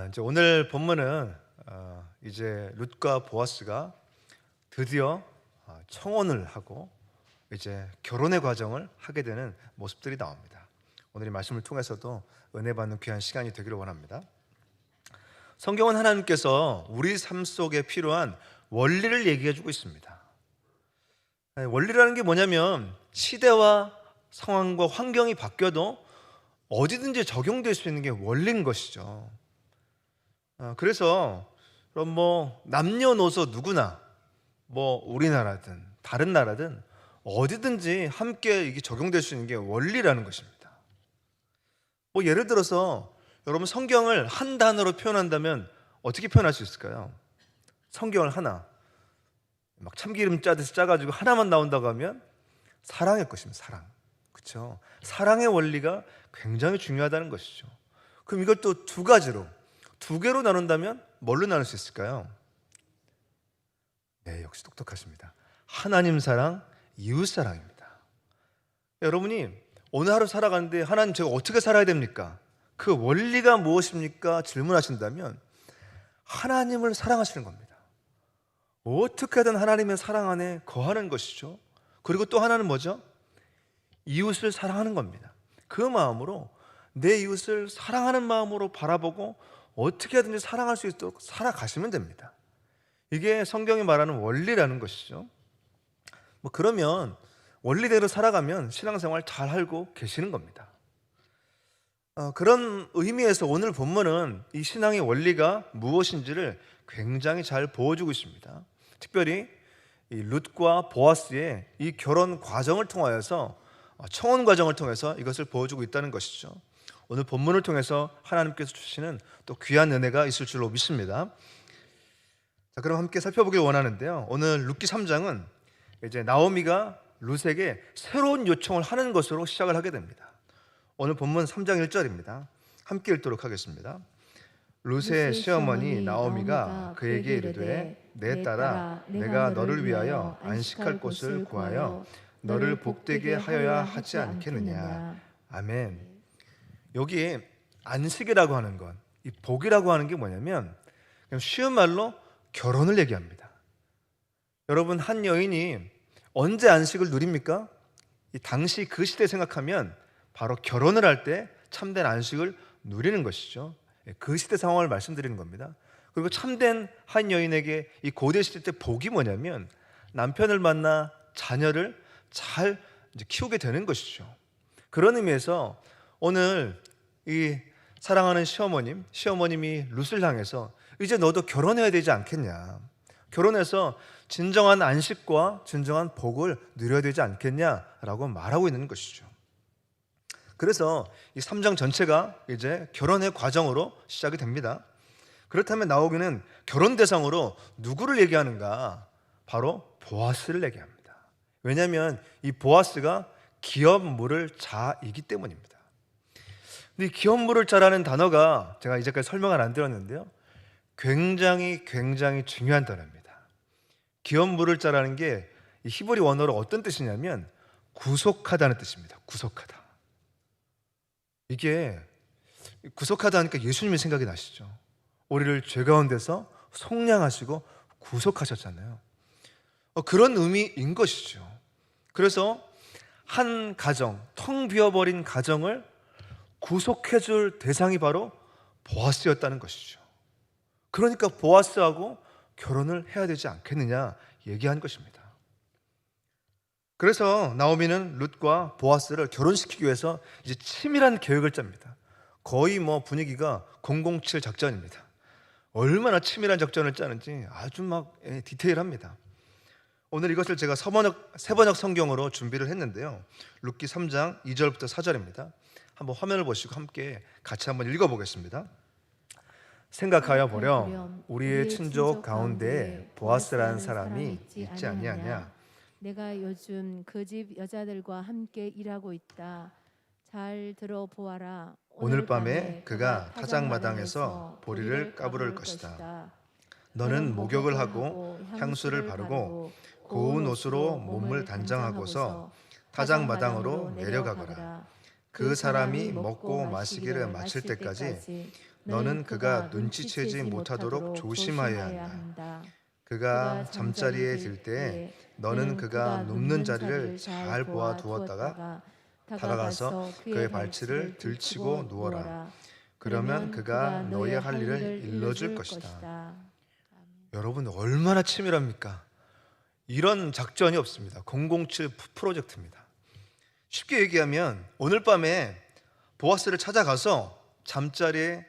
이제 오늘 본문은 이제 룻과 보아스가 드디어 청혼을 하고 이제 결혼의 과정을 하게 되는 모습들이 나옵니다. 오늘 이 말씀을 통해서도 은혜 받는 귀한 시간이 되기를 원합니다. 성경은 하나님께서 우리 삶 속에 필요한 원리를 얘기해 주고 있습니다. 원리라는 게 뭐냐면 시대와 상황과 환경이 바뀌어도 어디든지 적용될 수 있는 게 원리인 것이죠. 그래서 그럼 남녀노소 누구나 우리나라든 다른 나라든 어디든지 함께 이게 적용될 수 있는 게 원리라는 것입니다. 예를 들어서 여러분 성경을 한 단어로 표현한다면 어떻게 표현할 수 있을까요? 성경을 하나 막 참기름 짜듯이 짜가지고 하나만 나온다고 하면 사랑의 것입니다. 사랑. 그렇죠? 사랑의 원리가 굉장히 중요하다는 것이죠. 그럼 이것도 두 개로 나눈다면 뭘로 나눌 수 있을까요? 네, 역시 똑똑하십니다. 하나님 사랑, 이웃 사랑입니다. 여러분이 오늘 하루 살아가는데 하나님 제가 어떻게 살아야 됩니까? 그 원리가 무엇입니까? 질문하신다면 하나님을 사랑하시는 겁니다. 어떻게든 하나님의 사랑 안에 거하는 것이죠. 그리고 또 하나는 뭐죠? 이웃을 사랑하는 겁니다. 그 마음으로 내 이웃을 사랑하는 마음으로 바라보고 어떻게 하든지 사랑할 수 있도록 살아가시면 됩니다. 이게 성경이 말하는 원리라는 것이죠. 그러면 원리대로 살아가면 신앙생활 잘 하고 계시는 겁니다. 그런 의미에서 오늘 본문은 이 신앙의 원리가 무엇인지를 굉장히 잘 보여주고 있습니다. 특별히 이 룻과 보아스의 이 결혼 과정을 통하여서 청혼 과정을 통해서 이것을 보여주고 있다는 것이죠. 오늘 본문을 통해서 하나님께서 주시는 또 귀한 은혜가 있을 줄로 믿습니다. 자, 그럼 함께 살펴보길 원하는데요. 오늘 룻기 3장은 이제 나오미가 룻에게 새로운 요청을 하는 것으로 시작을 하게 됩니다. 오늘 본문 3장 1절입니다. 함께 읽도록 하겠습니다. 룻의 시어머니 나오미가 그에게 이르되 내 딸아 내가 너를 위하여 안식할 곳을 구하여 너를 복되게 하여야 하지 않겠느냐. 아멘. 여기 안식이라고 하는 것, 이 복이라고 하는 게 뭐냐면 그냥 쉬운 말로 결혼을 얘기합니다. 여러분, 한 여인이 언제 안식을 누립니까? 이 당시 그 시대 생각하면 바로 결혼을 할 때 참된 안식을 누리는 것이죠. 그 시대 상황을 말씀드리는 겁니다. 그리고 참된 한 여인에게 이 고대 시대 때 복이 뭐냐면 남편을 만나 자녀를 잘 키우게 되는 것이죠. 그런 의미에서 오늘 이 사랑하는 시어머님이 룻을 향해서 이제 너도 결혼해야 되지 않겠냐, 결혼해서 진정한 안식과 진정한 복을 누려야 되지 않겠냐라고 말하고 있는 것이죠. 그래서 이 3장 전체가 이제 결혼의 과정으로 시작이 됩니다. 그렇다면 나오기는 결혼 대상으로 누구를 얘기하는가? 바로 보아스를 얘기합니다. 왜냐하면 이 보아스가 기업 물을 자이기 때문입니다. 근데 이 기업 물을 자라는 단어가 제가 이제까지 설명을 안 드렸는데요, 굉장히 중요한 단어입니다. 기업 물을 자라는 게 이 히브리 원어로 어떤 뜻이냐면 구속하다는 뜻입니다. 구속하다. 이게 구속하다 하니까 예수님의 생각이 나시죠. 우리를 죄 가운데서 속량하시고 구속하셨잖아요. 그런 의미인 것이죠. 그래서 한 가정, 텅 비어버린 가정을 구속해줄 대상이 바로 보아스였다는 것이죠. 그러니까 보아스하고 결혼을 해야 되지 않겠느냐 얘기한 것입니다. 그래서 나오미는 룻과 보아스를 결혼시키기 위해서 이제 치밀한 계획을 짭니다. 거의 분위기가 007 작전입니다. 얼마나 치밀한 작전을 짜는지 아주 디테일합니다. 오늘 이것을 제가 세번역 성경으로 준비를 했는데요. 룻기 3장 2절부터 4절입니다. 한번 화면을 보시고 함께 같이 한번 읽어보겠습니다. 생각하여 보렴, 우리의 친족 가운데 보아스라는 사람이 있지 아니하냐. 내가 요즘 그 집 여자들과 함께 일하고 있다. 잘 들어보아라. 오늘 밤에 그가 타작마당에서 보리를 까부를 것이다. 너는 목욕을 하고 향수를 바르고 고운 옷으로 몸을 단장하고서 타작마당으로 내려가거라. 그 사람이 먹고 마시기를 마칠 때까지 너는 그가 눈치채지 못하도록 조심하여야 한다. 그가 잠자리에 들 때에 너는 그가 눕는 자리를 잘 보아 두었다가 다가가서 그의 발치를 들치고 누워라. 그러면 그가 너의 할 일을 일러줄 것이다. 여러분, 얼마나 치밀합니까? 이런 작전이 없습니다. 007 프로젝트입니다. 쉽게 얘기하면 오늘 밤에 보아스를 찾아가서 잠자리에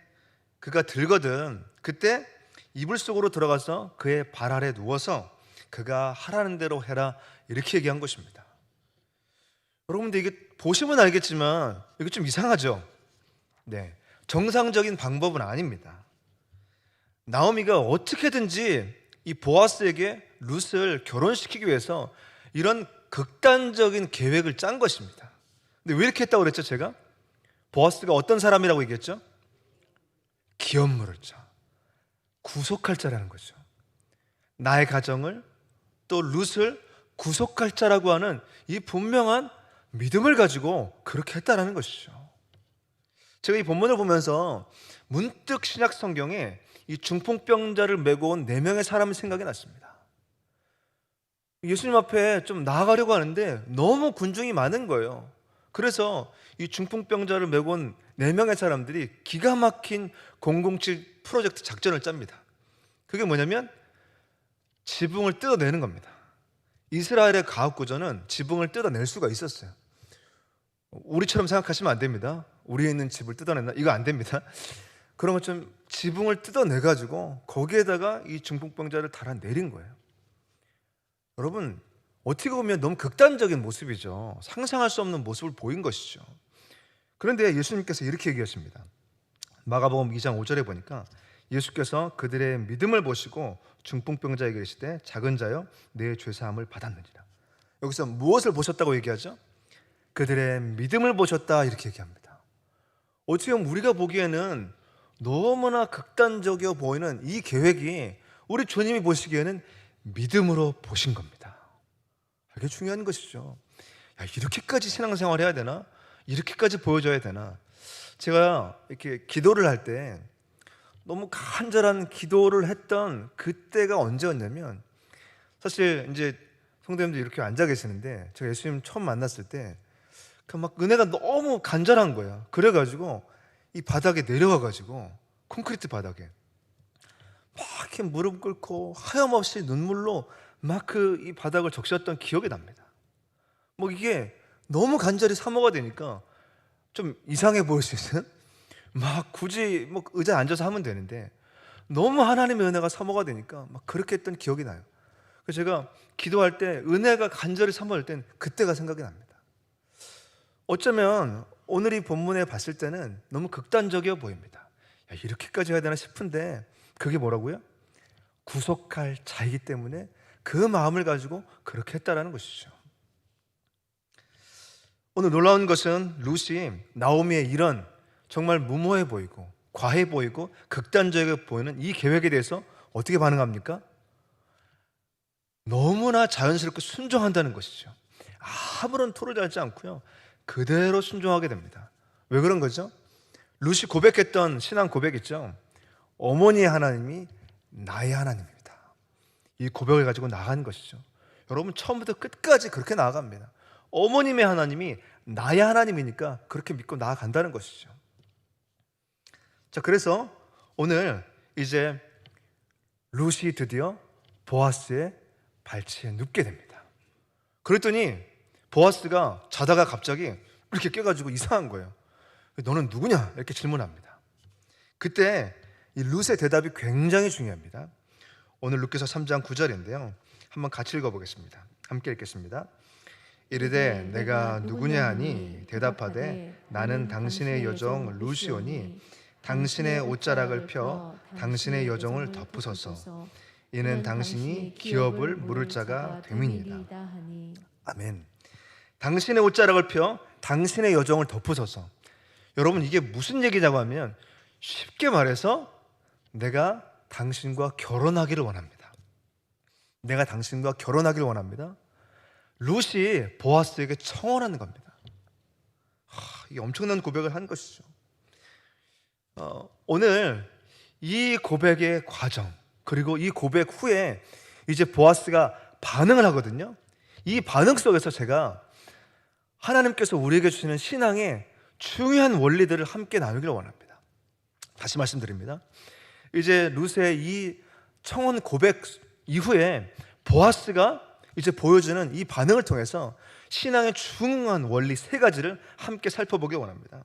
그가 들거든, 그때 이불 속으로 들어가서 그의 발 아래 누워서 그가 하라는 대로 해라, 이렇게 얘기한 것입니다. 여러분들, 이게 보시면 알겠지만 이게 좀 이상하죠? 네, 정상적인 방법은 아닙니다. 나오미가 어떻게든지 이 보아스에게 룻을 결혼시키기 위해서 이런 극단적인 계획을 짠 것입니다. 근데 왜 이렇게 했다고 그랬죠? 제가 보아스가 어떤 사람이라고 얘기했죠? 기업물을 자, 구속할 자라는 거죠. 나의 가정을, 또 룻을 구속할 자라고 하는 이 분명한 믿음을 가지고 그렇게 했다라는 것이죠. 제가 이 본문을 보면서 문득 신약 성경에 이 중풍병자를 메고 온 4명의 사람이 생각이 났습니다. 예수님 앞에 좀 나아가려고 하는데 너무 군중이 많은 거예요. 그래서 이 중풍병자를 메고 온 4명의 사람들이 기가 막힌 007 프로젝트 작전을 짭니다. 그게 뭐냐면 지붕을 뜯어내는 겁니다. 이스라엘의 가옥구조는 지붕을 뜯어낼 수가 있었어요. 우리처럼 생각하시면 안 됩니다. 우리에 있는 집을 뜯어낸다, 이거 안 됩니다. 그런 것처럼 지붕을 뜯어내가지고 거기에다가 이 중풍병자를 달아내린 거예요. 여러분, 어떻게 보면 너무 극단적인 모습이죠. 상상할 수 없는 모습을 보인 것이죠. 그런데 예수님께서 이렇게 얘기하십니다. 마가복음 2장 5절에 보니까 예수께서 그들의 믿음을 보시고 중풍병자에게 이르시되 작은 자여 내 죄사함을 받았느니라. 여기서 무엇을 보셨다고 얘기하죠? 그들의 믿음을 보셨다, 이렇게 얘기합니다. 어떻게 보면 우리가 보기에는 너무나 극단적이어 보이는 이 계획이 우리 주님이 보시기에는 믿음으로 보신 겁니다. 이게 중요한 것이죠. 야, 이렇게까지 신앙생활 해야 되나? 이렇게까지 보여줘야 되나? 제가 이렇게 기도를 할 때 너무 간절한 기도를 했던 그때가 언제였냐면, 사실 이제 성도님들 이렇게 앉아 계시는데 제가 예수님 처음 만났을 때 그 막 은혜가 너무 간절한 거예요. 그래가지고 이 바닥에 내려와가지고 콘크리트 바닥에 막 이렇게 무릎 꿇고 하염없이 눈물로 막 그 이 바닥을 적셨던 기억이 납니다. 뭐 이게 너무 간절히 사모가 되니까 좀 이상해 보일 수 있는, 막 굳이 뭐 의자에 앉아서 하면 되는데 너무 하나님의 은혜가 사모가 되니까 막 그렇게 했던 기억이 나요. 그래서 제가 기도할 때 은혜가 간절히 사모할 땐 그때가 생각이 납니다. 어쩌면 오늘 이 본문에 봤을 때는 너무 극단적이어 보입니다. 야, 이렇게까지 해야 되나 싶은데 그게 뭐라고요? 구속할 자이기 때문에 그 마음을 가지고 그렇게 했다라는 것이죠. 오늘 놀라운 것은 룻이 나오미의 이런 정말 무모해 보이고 과해 보이고 극단적이어 보이는 이 계획에 대해서 어떻게 반응합니까? 너무나 자연스럽게 순종한다는 것이죠. 아무런 토를 달지 않고요, 그대로 순종하게 됩니다. 왜 그런 거죠? 룻이 고백했던 신앙 고백 있죠. 어머니의 하나님이 나의 하나님입니다. 이 고백을 가지고 나간 것이죠. 여러분, 처음부터 끝까지 그렇게 나아갑니다. 어머님의 하나님이 나의 하나님이니까 그렇게 믿고 나아간다는 것이죠. 자, 그래서 오늘 이제 룻이 드디어 보아스의 발치에 눕게 됩니다. 그랬더니 보아스가 자다가 갑자기 이렇게 깨가지고 이상한 거예요. 너는 누구냐? 이렇게 질문합니다. 그때 이 룻의 대답이 굉장히 중요합니다. 오늘 룻기서 3장 9절인데요. 한번 같이 읽어보겠습니다. 함께 읽겠습니다. 이르되 내가 누구냐 하니 대답하되 나는 당신의 여종 룻이오니 당신의 옷자락을 펴 당신의 여종을 덮으소서. 이는 당신이 기업을 물을 자가 됨이니이다. 아멘. 당신의 옷자락을 펴 당신의 여종을 덮으소서. 여러분, 이게 무슨 얘기냐고 하면 쉽게 말해서 내가 당신과 결혼하기를 원합니다. 내가 당신과 결혼하기를 원합니다. 룻이 보아스에게 청혼하는 겁니다. 이게 엄청난 고백을 한 것이죠. 오늘 이 고백의 과정, 그리고 이 고백 후에 이제 보아스가 반응을 하거든요. 이 반응 속에서 제가 하나님께서 우리에게 주시는 신앙의 중요한 원리들을 함께 나누기를 원합니다. 다시 말씀드립니다. 이제 룻의 이 청혼 고백 이후에 보아스가 이제 보여주는 이 반응을 통해서 신앙의 중요한 원리 3가지를 함께 살펴보기 원합니다.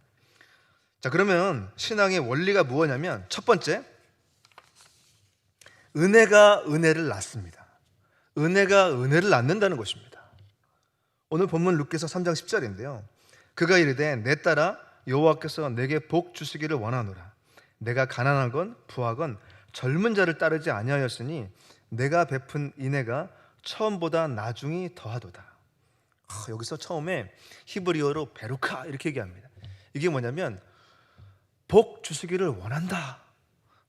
자, 그러면 신앙의 원리가 무엇냐면, 첫 번째, 은혜가 은혜를 낳습니다. 은혜가 은혜를 낳는다는 것입니다. 오늘 본문 룻기서 3장 10절인데요. 그가 이르되 내 딸아 여호와께서 내게 복 주시기를 원하노라. 내가 가난하건 부하건 젊은 자를 따르지 아니하였으니 내가 베푼 인애가 처음보다 나중이 더하도다. 여기서 처음에 히브리어로 베루카 이렇게 얘기합니다. 이게 뭐냐면 복 주시기를 원한다,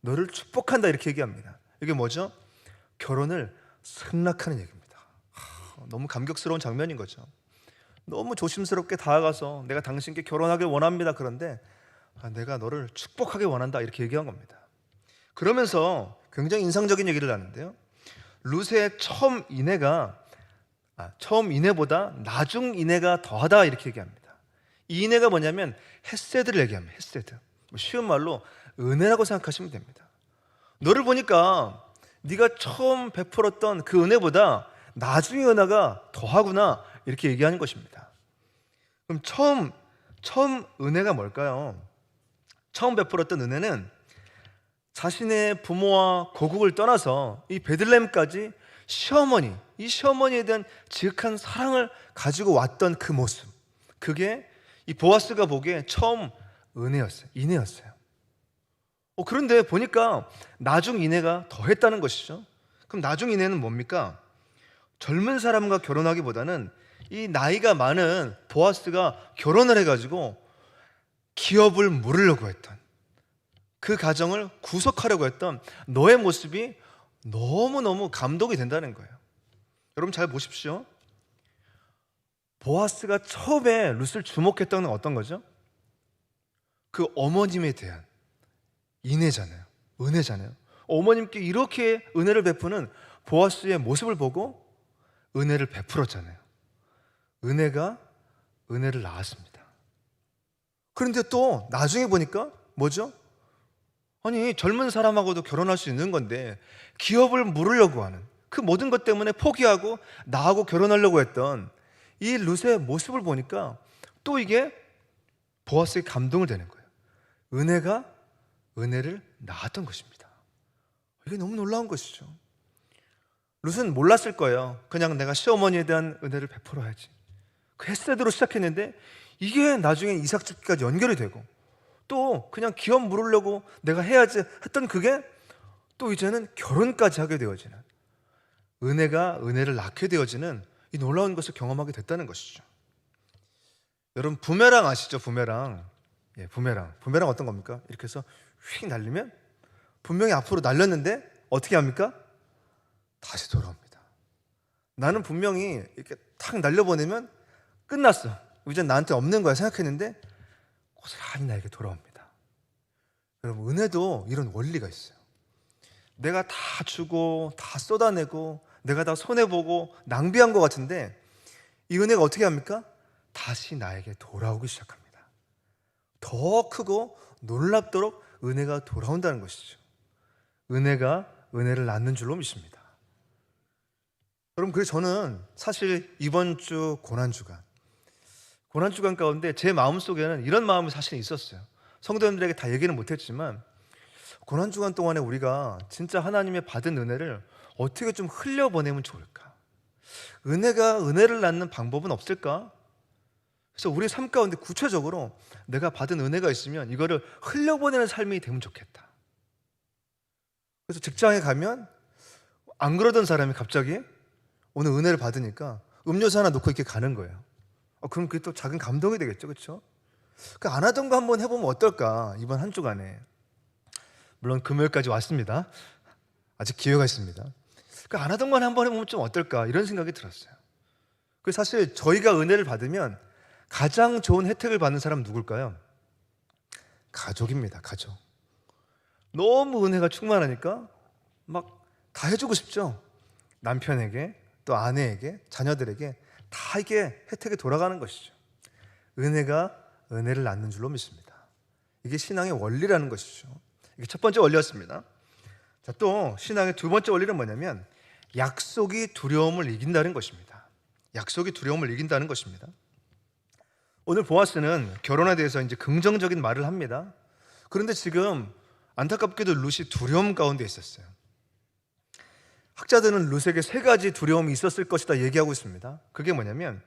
너를 축복한다 이렇게 얘기합니다. 이게 뭐죠? 결혼을 승낙하는 얘기입니다. 너무 감격스러운 장면인 거죠. 너무 조심스럽게 다가가서 내가 당신께 결혼하길 원합니다. 그런데 내가 너를 축복하길 원한다 이렇게 얘기한 겁니다. 그러면서 굉장히 인상적인 얘기를 하는데요. 룻의 처음 인애보다 나중 인애가 더하다 이렇게 얘기합니다. 이 인애가 뭐냐면 헤세드를 얘기합니다. 헤세드. 쉬운 말로 은혜라고 생각하시면 됩니다. 너를 보니까 네가 처음 베풀었던 그 은혜보다 나중의 은혜가 더하구나 이렇게 얘기하는 것입니다. 그럼 처음 은혜가 뭘까요? 처음 베풀었던 은혜는 자신의 부모와 고국을 떠나서 이 베들레헴까지 이 시어머니에 대한 지극한 사랑을 가지고 왔던 그 모습, 그게 이 보아스가 보기에 처음 인애였어요. 그런데 보니까 나중 인애가 더했다는 것이죠. 그럼 나중 인애는 뭡니까? 젊은 사람과 결혼하기보다는 이 나이가 많은 보아스가 결혼을 해가지고 기업을 물으려고 했던, 그 가정을 구속하려고 했던 너의 모습이 너무너무 감동이 된다는 거예요. 여러분 잘 보십시오. 보아스가 처음에 룻을 주목했던 건 어떤 거죠? 그 어머님에 대한 은혜잖아요. 어머님께 이렇게 은혜를 베푸는 보아스의 모습을 보고 은혜를 베풀었잖아요. 은혜가 은혜를 낳았습니다. 그런데 또 나중에 보니까 뭐죠? 아니, 젊은 사람하고도 결혼할 수 있는 건데 기업을 물으려고 하는 그 모든 것 때문에 포기하고 나하고 결혼하려고 했던 이 룻의 모습을 보니까 또 이게 보아스에게 감동을 되는 거예요. 은혜가 은혜를 낳았던 것입니다. 이게 너무 놀라운 것이죠. 룻은 몰랐을 거예요. 그냥 내가 시어머니에 대한 은혜를 베풀어야지, 그 헤세드로 시작했는데 이게 나중에 이삭 집까지 연결이 되고, 또 그냥 기업 물으려고 내가 해야지 했던 그게 또 이제는 결혼까지 하게 되어지는, 은혜가 은혜를 낳게 되어지는 이 놀라운 것을 경험하게 됐다는 것이죠. 여러분 부메랑 아시죠? 부메랑 어떤 겁니까? 이렇게 해서 휙 날리면 분명히 앞으로 날렸는데 어떻게 합니까? 다시 돌아옵니다. 나는 분명히 이렇게 탁 날려보내면 끝났어, 이제 나한테 없는 거야 생각했는데 고스란히 나에게 돌아옵니다. 여러분 은혜도 이런 원리가 있어요. 내가 다 주고 다 쏟아내고 내가 다 손해보고 낭비한 것 같은데 이 은혜가 어떻게 합니까? 다시 나에게 돌아오기 시작합니다. 더 크고 놀랍도록 은혜가 돌아온다는 것이죠. 은혜가 은혜를 낳는 줄로 믿습니다. 여러분, 그래서 저는 사실 이번 주 고난주간 가운데 제 마음속에는 이런 마음이 사실 있었어요. 성도님들에게 다 얘기는 못했지만 고난주간 동안에 우리가 진짜 하나님의 받은 은혜를 어떻게 좀 흘려보내면 좋을까? 은혜가 은혜를 낳는 방법은 없을까? 그래서 우리 삶 가운데 구체적으로 내가 받은 은혜가 있으면 이거를 흘려보내는 삶이 되면 좋겠다. 그래서 직장에 가면 안 그러던 사람이 갑자기 오늘 은혜를 받으니까 음료수 하나 놓고 이렇게 가는 거예요. 그럼 그게 또 작은 감동이 되겠죠, 그렇죠? 안 하던 거 한번 해보면 어떨까? 이번 한 주간에, 물론 금요일까지 왔습니다. 아직 기회가 있습니다. 안 하던 건 한번 해보면 좀 어떨까? 이런 생각이 들었어요. 사실 저희가 은혜를 받으면 가장 좋은 혜택을 받는 사람은 누굴까요? 가족입니다. 가족. 너무 은혜가 충만하니까 막 다 해주고 싶죠. 남편에게, 또 아내에게, 자녀들에게 다 이게 혜택이 돌아가는 것이죠. 은혜가 은혜를 낳는 줄로 믿습니다. 이게 신앙의 원리라는 것이죠. 이게 첫 번째 원리였습니다. 자, 또 신앙의 두 번째 원리는 뭐냐면 약속이 두려움을 이긴다는 것입니다. 약속이 두려움을 이긴다는 것입니다. 오늘 보아스는 결혼에 대해서 이제 긍정적인 말을 합니다. 그런데 지금 안타깝게도 룻이 두려움 가운데 있었어요. 학자들은 룻에게 세 가지 두려움이 있었을 것이다 얘기하고 있습니다. 그게 뭐냐면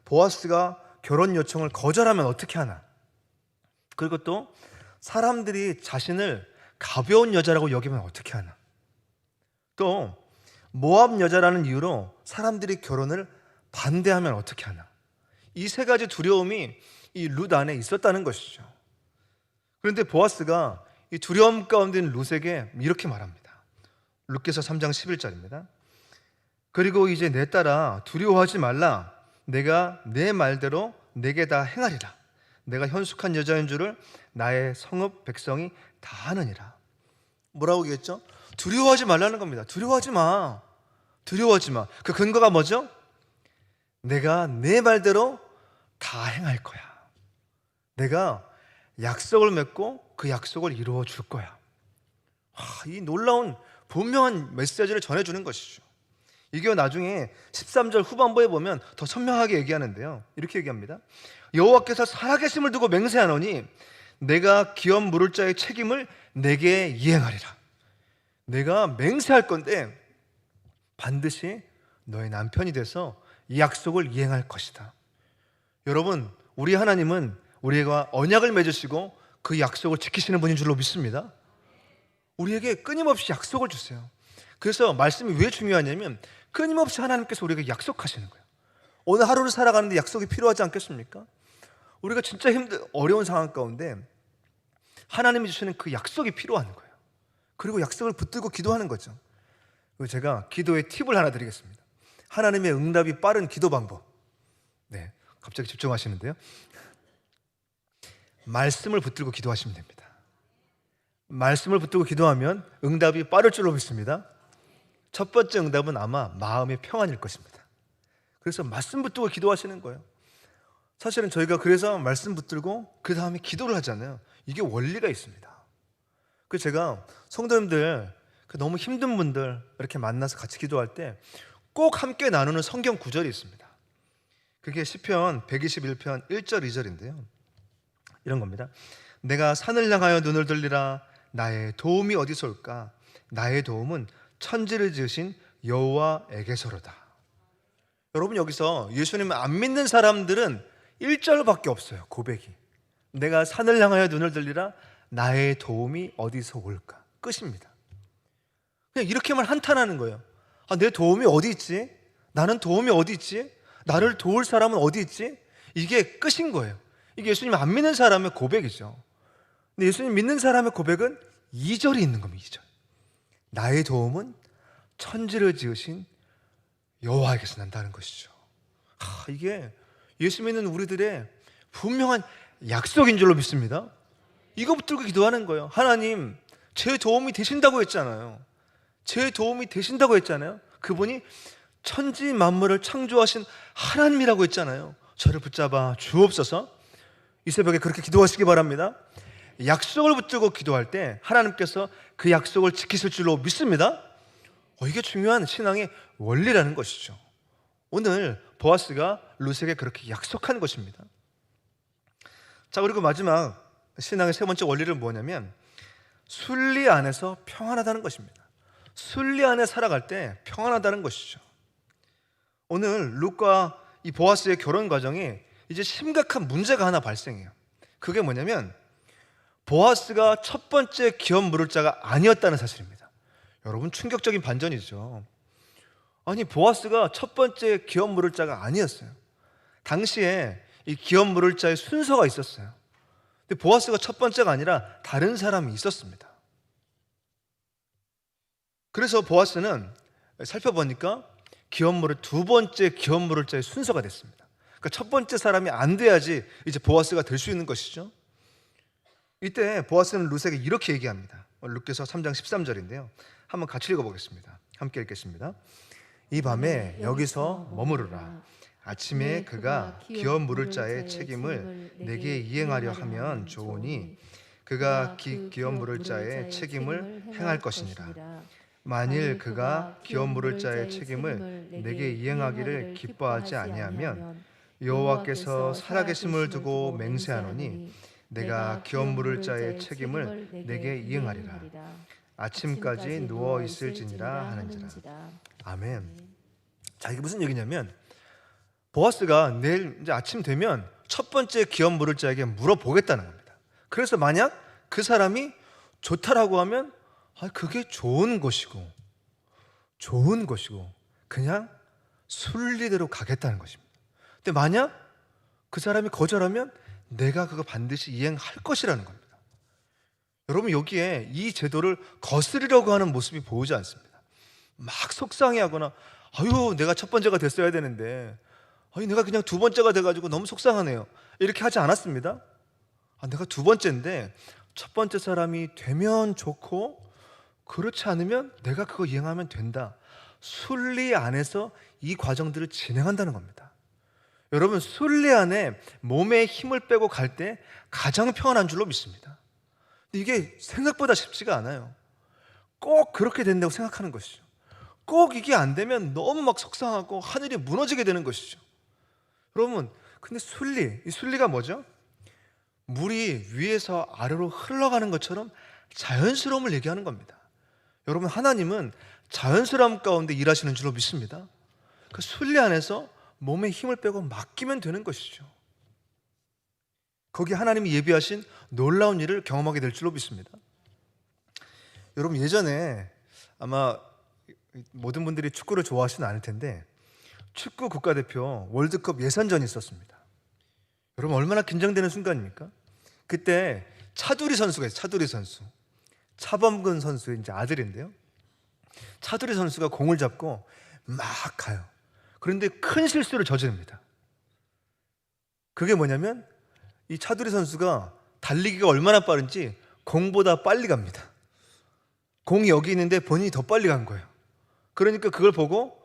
보아스가 결혼 요청을 거절하면 어떻게 하나, 그리고 또 사람들이 자신을 가벼운 여자라고 여기면 어떻게 하나, 또 모압 여자라는 이유로 사람들이 결혼을 반대하면 어떻게 하나, 이 세 가지 두려움이 이 룻 안에 있었다는 것이죠. 그런데 보아스가 이 두려움 가운데 있는 룻에게 이렇게 말합니다. 룻기서 3장 11절입니다. 그리고 이제 내 딸아 두려워하지 말라. 내가 내 말대로 내게 다 행하리라. 내가 현숙한 여자인 줄을 나의 성읍 백성이 다 아느니라. 뭐라고 얘기했죠? 두려워하지 말라는 겁니다. 두려워하지 마. 두려워하지 마. 그 근거가 뭐죠? 내가 내 말대로 다 행할 거야. 내가 약속을 맺고 그 약속을 이루어 줄 거야. 이 놀라운 분명한 메시지를 전해주는 것이죠. 이게 나중에 13절 후반부에 보면 더 선명하게 얘기하는데요. 이렇게 얘기합니다. 여호와께서 살아계심을 두고 맹세하노니 내가 기업 물을 자의 책임을 내게 이행하리라. 내가 맹세할 건데 반드시 너의 남편이 돼서 이 약속을 이행할 것이다. 여러분, 우리 하나님은 우리가 언약을 맺으시고 그 약속을 지키시는 분인 줄로 믿습니다. 우리에게 끊임없이 약속을 주세요. 그래서 말씀이 왜 중요하냐면 끊임없이 하나님께서 우리에게 약속하시는 거예요. 오늘 하루를 살아가는데 약속이 필요하지 않겠습니까? 우리가 진짜 어려운 상황 가운데 하나님이 주시는 그 약속이 필요한 거예요. 그리고 약속을 붙들고 기도하는 거죠. 그리고 제가 기도의 팁을 하나 드리겠습니다. 하나님의 응답이 빠른 기도 방법. 네, 갑자기 집중하시는데요. 말씀을 붙들고 기도하시면 됩니다. 말씀을 붙들고 기도하면 응답이 빠를 줄로 믿습니다. 첫 번째 응답은 아마 마음의 평안일 것입니다. 그래서 말씀 붙들고 기도하시는 거예요. 사실은 저희가 그래서 말씀 붙들고 그 다음에 기도를 하잖아요. 이게 원리가 있습니다. 그래서 제가 성도님들, 너무 힘든 분들 이렇게 만나서 같이 기도할 때 꼭 함께 나누는 성경 구절이 있습니다. 그게 시편 121편 1절 2절인데요. 이런 겁니다. 내가 산을 향하여 눈을 들리라. 나의 도움이 어디서 올까? 나의 도움은 천지를 지으신 여호와에게서로다. 여러분, 여기서 예수님을 안 믿는 사람들은 1절밖에 없어요. 고백이. 내가 산을 향하여 눈을 들리라. 나의 도움이 어디서 올까? 끝입니다. 그냥 이렇게만 한탄하는 거예요. 내 도움이 어디 있지? 나는 도움이 어디 있지? 나를 도울 사람은 어디 있지? 이게 끝인 거예요. 이게 예수님 안 믿는 사람의 고백이죠. 근데 예수님 믿는 사람의 고백은 2절이 있는 겁니다. 2절. 나의 도움은 천지를 지으신 여호와에게서 난다는 것이죠. 이게 예수 믿는 우리들의 분명한 약속인 줄로 믿습니다. 이거 붙들고 기도하는 거예요. 하나님, 제 도움이 되신다고 했잖아요. 제 도움이 되신다고 했잖아요. 그분이 천지 만물을 창조하신 하나님이라고 했잖아요. 저를 붙잡아 주옵소서. 이 새벽에 그렇게 기도하시기 바랍니다. 약속을 붙들고 기도할 때 하나님께서 그 약속을 지키실 줄로 믿습니다. 이게 중요한 신앙의 원리라는 것이죠. 오늘 보아스가 룻에게 그렇게 약속한 것입니다. 자, 그리고 마지막 신앙의 세 번째 원리는 뭐냐면 순리 안에서 평안하다는 것입니다. 순리 안에 살아갈 때 평안하다는 것이죠. 오늘 룻과 이 보아스의 결혼 과정이 이제 심각한 문제가 하나 발생해요. 그게 뭐냐면 보아스가 첫 번째 기업 물을 자가 아니었다는 사실입니다. 여러분, 충격적인 반전이죠. 아니, 보아스가 첫 번째 기업 물을 자가 아니었어요. 당시에 이 기업 물을 자의 순서가 있었어요. 근데 보아스가 첫 번째가 아니라 다른 사람이 있었습니다. 그래서 보아스는 살펴보니까 기업 물을 두 번째 기업 물을 자의 순서가 됐습니다. 그러니까 첫 번째 사람이 안 돼야지 이제 보아스가 될 수 있는 것이죠. 이때 보아스는 룻에게 이렇게 얘기합니다. 루카서 3장 13절인데요. 한번 같이 읽어보겠습니다. 함께 읽겠습니다. 이 밤에 여기서 머무르라. 아침에 그가 기업 물을 자의 책임을 내게 이행하려 하면 좋으니 그가 기업 물을 자의 책임을 행할 것이니라. 만일 그가 기업 물을 자의 책임을 내게 이행하기를 기뻐하지 아니하면 여호와께서 살아계심을 두고 맹세하노니 내가 기업 물을 자의 책임을 내게 이행하리라. 아침까지 누워 있을지니라 하는지라. 아멘. 자, 이게 무슨 얘기냐면 보아스가 내일 이제 아침 되면 첫 번째 기업 물을 자에게 물어보겠다는 겁니다. 그래서 만약 그 사람이 좋다라고 하면 그게 좋은 것이고 그냥 순리대로 가겠다는 것입니다. 근데 만약 그 사람이 거절하면 내가 그거 반드시 이행할 것이라는 겁니다. 여러분, 여기에 이 제도를 거스르려고 하는 모습이 보이지 않습니다. 막 속상해하거나 내가 첫 번째가 됐어야 되는데 내가 그냥 두 번째가 돼가지고 너무 속상하네요, 이렇게 하지 않았습니다. 내가 두 번째인데 첫 번째 사람이 되면 좋고 그렇지 않으면 내가 그거 이행하면 된다. 순리 안에서 이 과정들을 진행한다는 겁니다. 여러분, 순리 안에 몸에 힘을 빼고 갈 때 가장 평안한 줄로 믿습니다. 근데 이게 생각보다 쉽지가 않아요. 꼭 그렇게 된다고 생각하는 것이죠. 꼭 이게 안 되면 너무 막 속상하고 하늘이 무너지게 되는 것이죠. 여러분, 근데 이 순리가 뭐죠? 물이 위에서 아래로 흘러가는 것처럼 자연스러움을 얘기하는 겁니다. 여러분, 하나님은 자연스러움 가운데 일하시는 줄로 믿습니다. 그 순리 안에서 몸에 힘을 빼고 맡기면 되는 것이죠. 거기 하나님이 예비하신 놀라운 일을 경험하게 될 줄로 믿습니다. 여러분, 예전에 아마 모든 분들이 축구를 좋아하시는 않을 텐데 축구 국가대표 월드컵 예선전이 있었습니다. 여러분, 얼마나 긴장되는 순간입니까? 그때 차두리 선수가 있어요. 차두리 선수, 차범근 선수의 이제 아들인데요. 차두리 선수가 공을 잡고 막 가요. 그런데 큰 실수를 저지릅니다. 그게 뭐냐면 이 차두리 선수가 달리기가 얼마나 빠른지 공보다 빨리 갑니다. 공이 여기 있는데 본인이 더 빨리 간 거예요. 그러니까 그걸 보고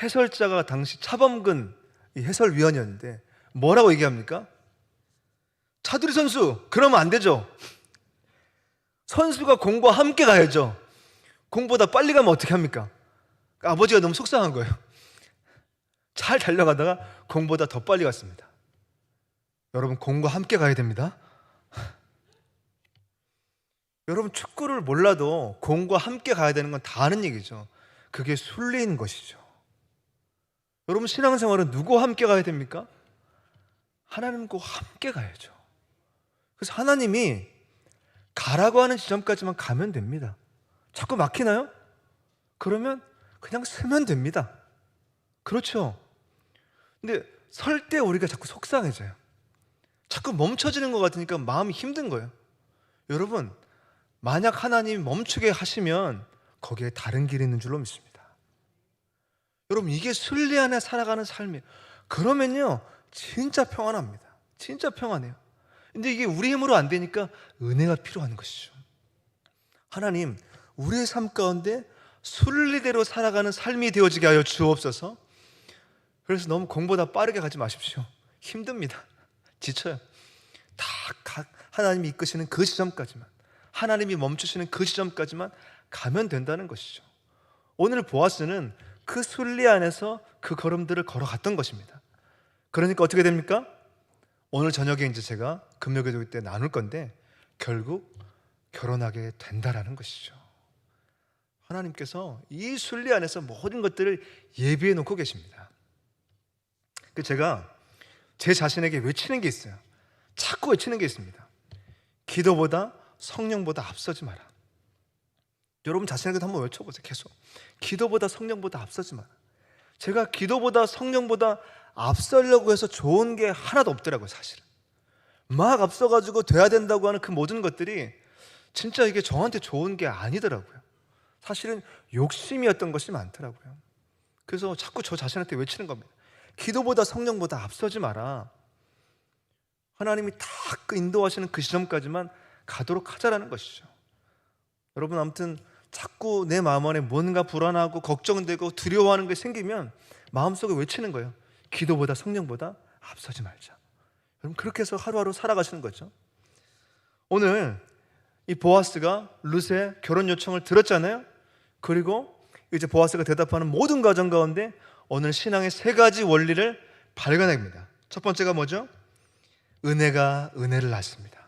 해설자가 당시 차범근 이 해설위원이었는데 뭐라고 얘기합니까? 차두리 선수, 그러면 안 되죠. 선수가 공과 함께 가야죠. 공보다 빨리 가면 어떻게 합니까? 아버지가 너무 속상한 거예요. 잘 달려가다가 공보다 더 빨리 갔습니다. 여러분, 공과 함께 가야 됩니다. 여러분, 축구를 몰라도 공과 함께 가야 되는 건 다 아는 얘기죠. 그게 순리인 것이죠. 여러분, 신앙생활은 누구와 함께 가야 됩니까? 하나님과 함께 가야죠. 그래서 하나님이 가라고 하는 지점까지만 가면 됩니다. 자꾸 막히나요? 그러면 그냥 서면 됩니다. 그렇죠? 근데 설 때 우리가 자꾸 속상해져요. 자꾸 멈춰지는 것 같으니까 마음이 힘든 거예요. 여러분, 만약 하나님이 멈추게 하시면 거기에 다른 길이 있는 줄로 믿습니다. 여러분, 이게 순리 안에 살아가는 삶이에요. 그러면요 진짜 평안합니다. 진짜 평안해요. 근데 이게 우리 힘으로 안 되니까 은혜가 필요한 것이죠. 하나님, 우리의 삶 가운데 순리대로 살아가는 삶이 되어지게 하여 주옵소서. 그래서 너무 공보다 빠르게 가지 마십시오. 힘듭니다. 지쳐요. 다 하나님이 이끄시는 그 지점까지만, 하나님이 멈추시는 그 지점까지만 가면 된다는 것이죠. 오늘 보아스는 그 순리 안에서 그 걸음들을 걸어갔던 것입니다. 그러니까 어떻게 됩니까? 오늘 저녁에 이제 제가 금요기도 때 나눌 건데 결국 결혼하게 된다라는 것이죠. 하나님께서 이 순리 안에서 모든 것들을 예비해 놓고 계십니다. 제가 제 자신에게 외치는 게 있어요. 자꾸 외치는 게 있습니다. 기도보다 성령보다 앞서지 마라. 여러분 자신에게도 한번 외쳐보세요. 계속 기도보다 성령보다 앞서지 마라. 제가 기도보다 성령보다 앞서려고 해서 좋은 게 하나도 없더라고요. 사실은 막 앞서가지고 돼야 된다고 하는 그 모든 것들이 진짜 이게 저한테 좋은 게 아니더라고요. 사실은 욕심이었던 것이 많더라고요. 그래서 자꾸 저 자신한테 외치는 겁니다. 기도보다 성령보다 앞서지 마라. 하나님이 다 인도하시는 그 지점까지만 가도록 하자라는 것이죠. 여러분, 아무튼 자꾸 내 마음 안에 뭔가 불안하고 걱정되고 두려워하는 게 생기면 마음속에 외치는 거예요. 기도보다 성령보다 앞서지 말자. 여러분, 그렇게 해서 하루하루 살아가시는 거죠. 오늘 이 보아스가 룻의 결혼 요청을 들었잖아요. 그리고 이제 보아스가 대답하는 모든 과정 가운데 오늘 신앙의 세 가지 원리를 발견합니다. 첫 번째가 뭐죠? 은혜가 은혜를 낳습니다.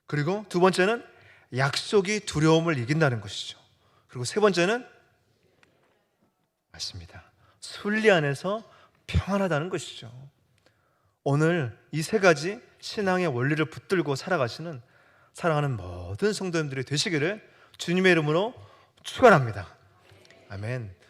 그리고 두 번째는 약속이 두려움을 이긴다는 것이죠. 그리고 세 번째는 맞습니다. 순리 안에서 평안하다는 것이죠. 오늘 이 세 가지 신앙의 원리를 붙들고 살아가시는 사랑하는 모든 성도님들이 되시기를 주님의 이름으로 축원합니다. 아멘.